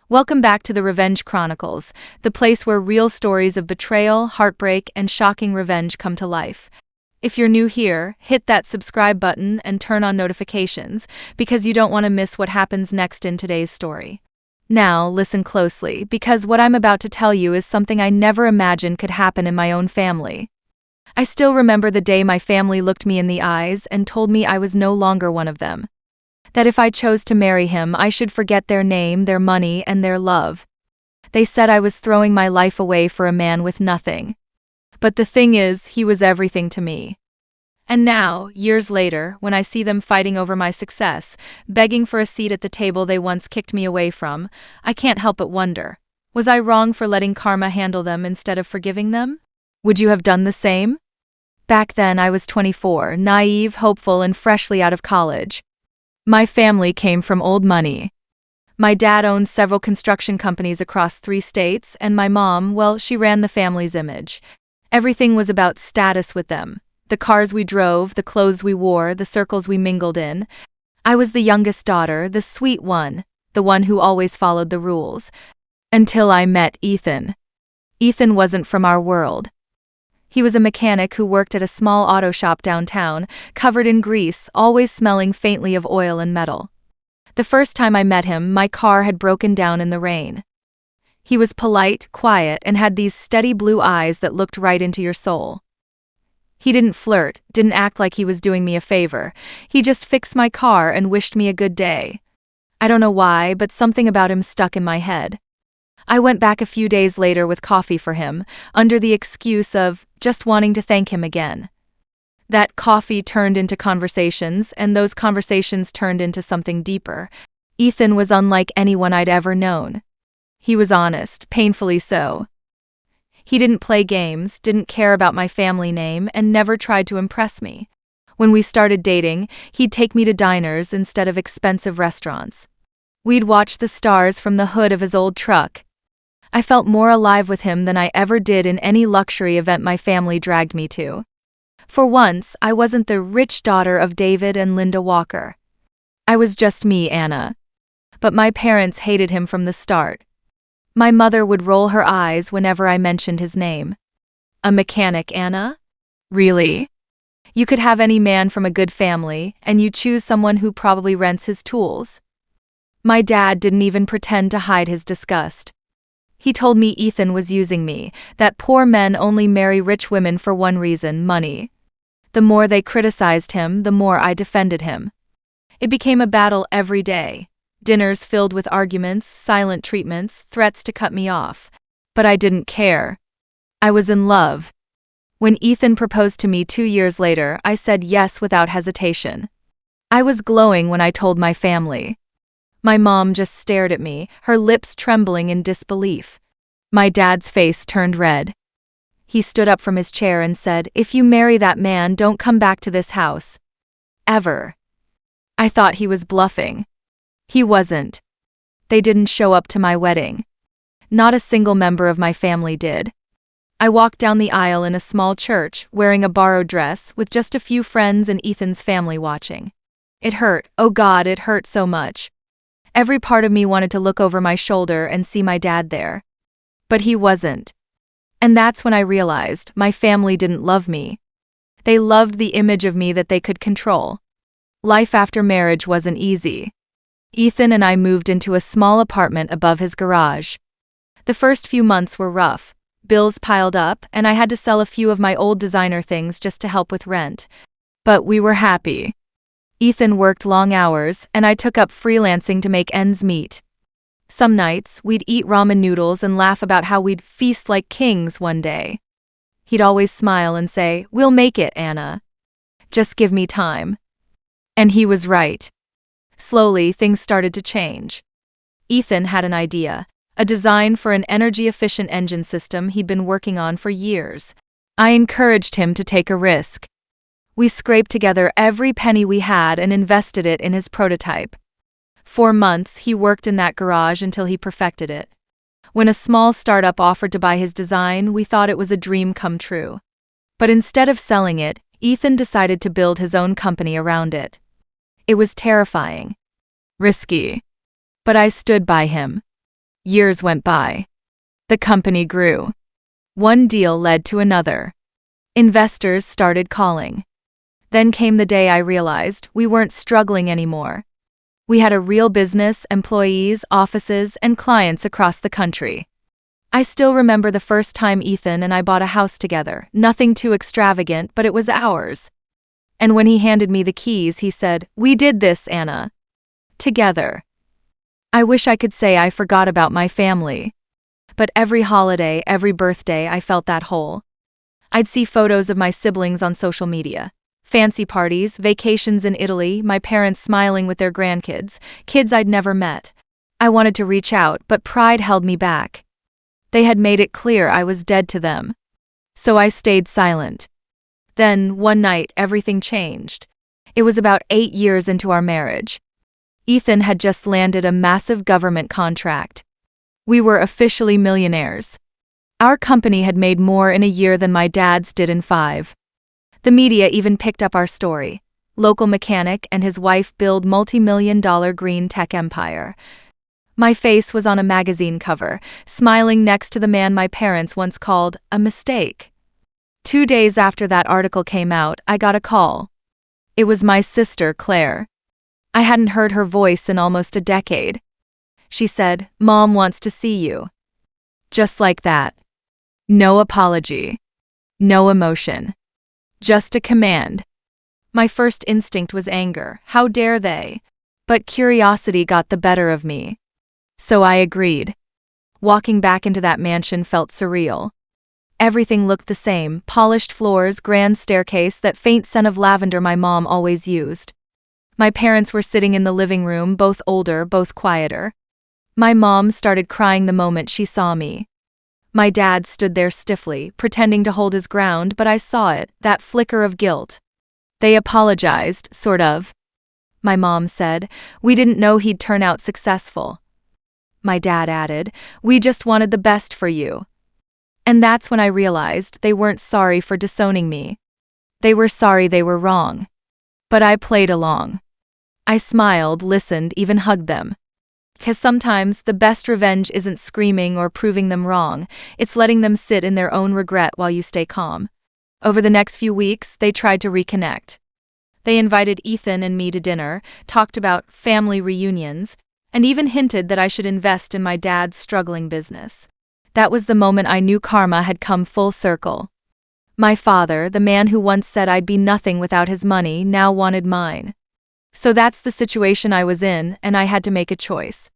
Welcome back to the Revenge Chronicles, the place where real stories of betrayal, heartbreak, and shocking revenge come to life. If you're new here, hit that subscribe button and turn on notifications, because you don't want to miss what happens next in today's story. Now, listen closely, because what I'm about to tell you is something I never imagined could happen in my own family. I still remember the day my family looked me in the eyes and told me I was no longer one of them. That if I chose to marry him, I should forget their name, their money, and their love. They said I was throwing my life away for a man with nothing. But the thing is, he was everything to me. And now, years later, when I see them fighting over my success, begging for a seat at the table they once kicked me away from, I can't help but wonder, was I wrong for letting karma handle them instead of forgiving them? Would you have done the same? Back then, I was 24, naive, hopeful, and freshly out of college. My family came from old money. My dad owned several construction companies across 3 states, and my mom, well, she ran the family's image. Everything was about status with them. The cars we drove, the clothes we wore, the circles we mingled in. I was the youngest daughter, the sweet one, the one who always followed the rules. Until I met Ethan. Ethan wasn't from our world. He was a mechanic who worked at a small auto shop downtown, covered in grease, always smelling faintly of oil and metal. The first time I met him, my car had broken down in the rain. He was polite, quiet, and had these steady blue eyes that looked right into your soul. He didn't flirt, didn't act like he was doing me a favor. He just fixed my car and wished me a good day. I don't know why, but something about him stuck in my head. I went back a few days later with coffee for him, under the excuse of just wanting to thank him again. That coffee turned into conversations, and those conversations turned into something deeper. Ethan was unlike anyone I'd ever known. He was honest, painfully so. He didn't play games, didn't care about my family name, and never tried to impress me. When we started dating, he'd take me to diners instead of expensive restaurants. We'd watch the stars from the hood of his old truck. I felt more alive with him than I ever did in any luxury event my family dragged me to. For once, I wasn't the rich daughter of David and Linda Walker. I was just me, Anna. But my parents hated him from the start. My mother would roll her eyes whenever I mentioned his name. A mechanic, Anna? Really? You could have any man from a good family, and you choose someone who probably rents his tools. My dad didn't even pretend to hide his disgust. He told me Ethan was using me, that poor men only marry rich women for one reason, money. The more they criticized him, the more I defended him. It became a battle every day. Dinners filled with arguments, silent treatments, threats to cut me off. But I didn't care. I was in love. When Ethan proposed to me 2 years later, I said yes without hesitation. I was glowing when I told my family. My mom just stared at me, her lips trembling in disbelief. My dad's face turned red. He stood up from his chair and said, "If you marry that man, don't come back to this house. Ever." I thought he was bluffing. He wasn't. They didn't show up to my wedding. Not a single member of my family did. I walked down the aisle in a small church, wearing a borrowed dress, with just a few friends and Ethan's family watching. It hurt, oh God, it hurt so much. Every part of me wanted to look over my shoulder and see my dad there. But he wasn't. And that's when I realized my family didn't love me. They loved the image of me that they could control. Life after marriage wasn't easy. Ethan and I moved into a small apartment above his garage. The first few months were rough. Bills piled up, and I had to sell a few of my old designer things just to help with rent. But we were happy. Ethan worked long hours, and I took up freelancing to make ends meet. Some nights, we'd eat ramen noodles and laugh about how we'd feast like kings one day. He'd always smile and say, "We'll make it, Anna. Just give me time." And he was right. Slowly, things started to change. Ethan had an idea, a design for an energy-efficient engine system he'd been working on for years. I encouraged him to take a risk. We scraped together every penny we had and invested it in his prototype. For months, he worked in that garage until he perfected it. When a small startup offered to buy his design, we thought it was a dream come true. But instead of selling it, Ethan decided to build his own company around it. It was terrifying. Risky. But I stood by him. Years went by. The company grew. One deal led to another. Investors started calling. Then came the day I realized we weren't struggling anymore. We had a real business, employees, offices, and clients across the country. I still remember the first time Ethan and I bought a house together. Nothing too extravagant, but it was ours. And when he handed me the keys, he said, "We did this, Anna. Together." I wish I could say I forgot about my family. But every holiday, every birthday, I felt that hole. I'd see photos of my siblings on social media. Fancy parties, vacations in Italy, my parents smiling with their grandkids, kids I'd never met. I wanted to reach out, but pride held me back. They had made it clear I was dead to them. So I stayed silent. Then, one night, everything changed. It was about 8 years into our marriage. Ethan had just landed a massive government contract. We were officially millionaires. Our company had made more in a year than my dad's did in 5. The media even picked up our story. Local mechanic and his wife build multi-million-dollar green tech empire. My face was on a magazine cover, smiling next to the man my parents once called a mistake. 2 days after that article came out, I got a call. It was my sister, Claire. I hadn't heard her voice in almost a decade. She said, "Mom wants to see you." Just like that. No apology. No emotion. Just a command. My first instinct was anger. How dare they? But curiosity got the better of me. So I agreed. Walking back into that mansion felt surreal. Everything looked the same: polished floors, grand staircase, that faint scent of lavender my mom always used. My parents were sitting in the living room, both older, both quieter. My mom started crying the moment she saw me. My dad stood there stiffly, pretending to hold his ground, but I saw it, that flicker of guilt. They apologized, sort of. My mom said, "We didn't know he'd turn out successful." My dad added, "We just wanted the best for you." And that's when I realized they weren't sorry for disowning me. They were sorry they were wrong. But I played along. I smiled, listened, even hugged them. 'Cause sometimes the best revenge isn't screaming or proving them wrong, it's letting them sit in their own regret while you stay calm. Over the next few weeks, they tried to reconnect. They invited Ethan and me to dinner, talked about family reunions, and even hinted that I should invest in my dad's struggling business. That was the moment I knew karma had come full circle. My father, the man who once said I'd be nothing without his money, now wanted mine. So that's the situation I was in, and I had to make a choice.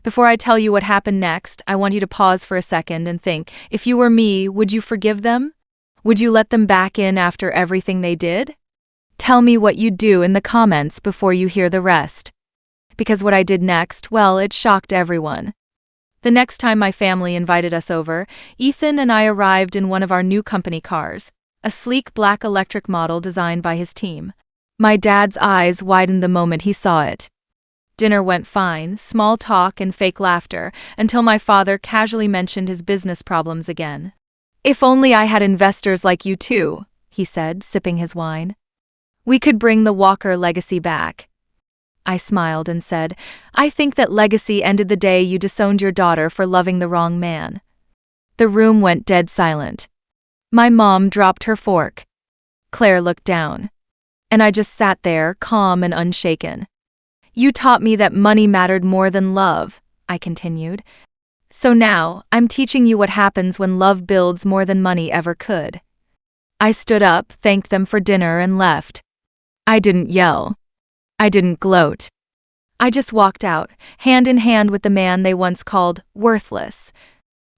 Before I tell you what happened next, I want you to pause for a second and think, if you were me, would you forgive them? Would you let them back in after everything they did? Tell me what you'd do in the comments before you hear the rest. Because what I did next, well, it shocked everyone. The next time my family invited us over, Ethan and I arrived in one of our new company cars, a sleek black electric model designed by his team. My dad's eyes widened the moment he saw it. Dinner went fine, small talk and fake laughter, until my father casually mentioned his business problems again. "If only I had investors like you too," he said, sipping his wine. "We could bring the Walker legacy back." I smiled and said, "I think that legacy ended the day you disowned your daughter for loving the wrong man." The room went dead silent. My mom dropped her fork. Claire looked down. And I just sat there, calm and unshaken. "You taught me that money mattered more than love," I continued. "So now, I'm teaching you what happens when love builds more than money ever could." I stood up, thanked them for dinner, and left. I didn't yell. I didn't gloat. I just walked out, hand in hand with the man they once called worthless.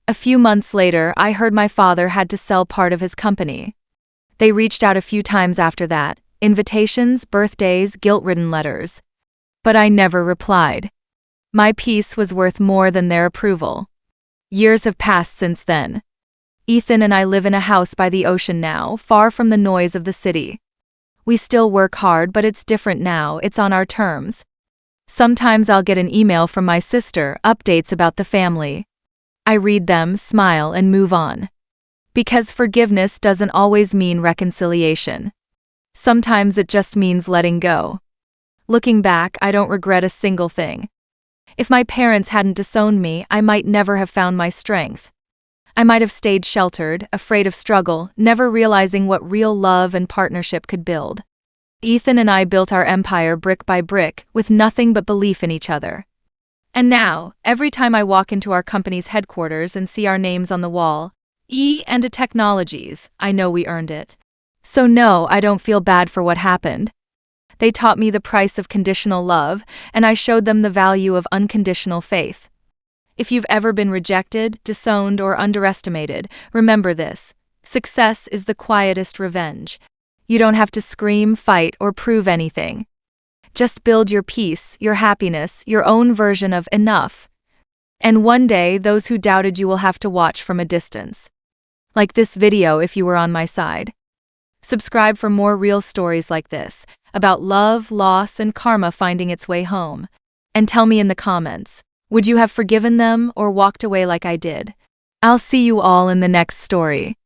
A few months later, I heard my father had to sell part of his company. They reached out a few times after that, invitations, birthdays, guilt-ridden letters. But I never replied. My peace was worth more than their approval. Years have passed since then. Ethan and I live in a house by the ocean now, far from the noise of the city. We still work hard, but it's different now, it's on our terms. Sometimes I'll get an email from my sister, updates about the family. I read them, smile, and move on. Because forgiveness doesn't always mean reconciliation. Sometimes it just means letting go. Looking back, I don't regret a single thing. If my parents hadn't disowned me, I might never have found my strength. I might have stayed sheltered, afraid of struggle, never realizing what real love and partnership could build. Ethan and I built our empire brick by brick, with nothing but belief in each other. And now, every time I walk into our company's headquarters and see our names on the wall, E&A Technologies, I know we earned it. So no, I don't feel bad for what happened. They taught me the price of conditional love, and I showed them the value of unconditional faith. If you've ever been rejected, disowned, or underestimated, remember this: success is the quietest revenge. You don't have to scream, fight, or prove anything. Just build your peace, your happiness, your own version of enough. And one day, those who doubted you will have to watch from a distance. Like this video if you were on my side. Subscribe for more real stories like this, about love, loss, and karma finding its way home. And tell me in the comments, would you have forgiven them or walked away like I did? I'll see you all in the next story.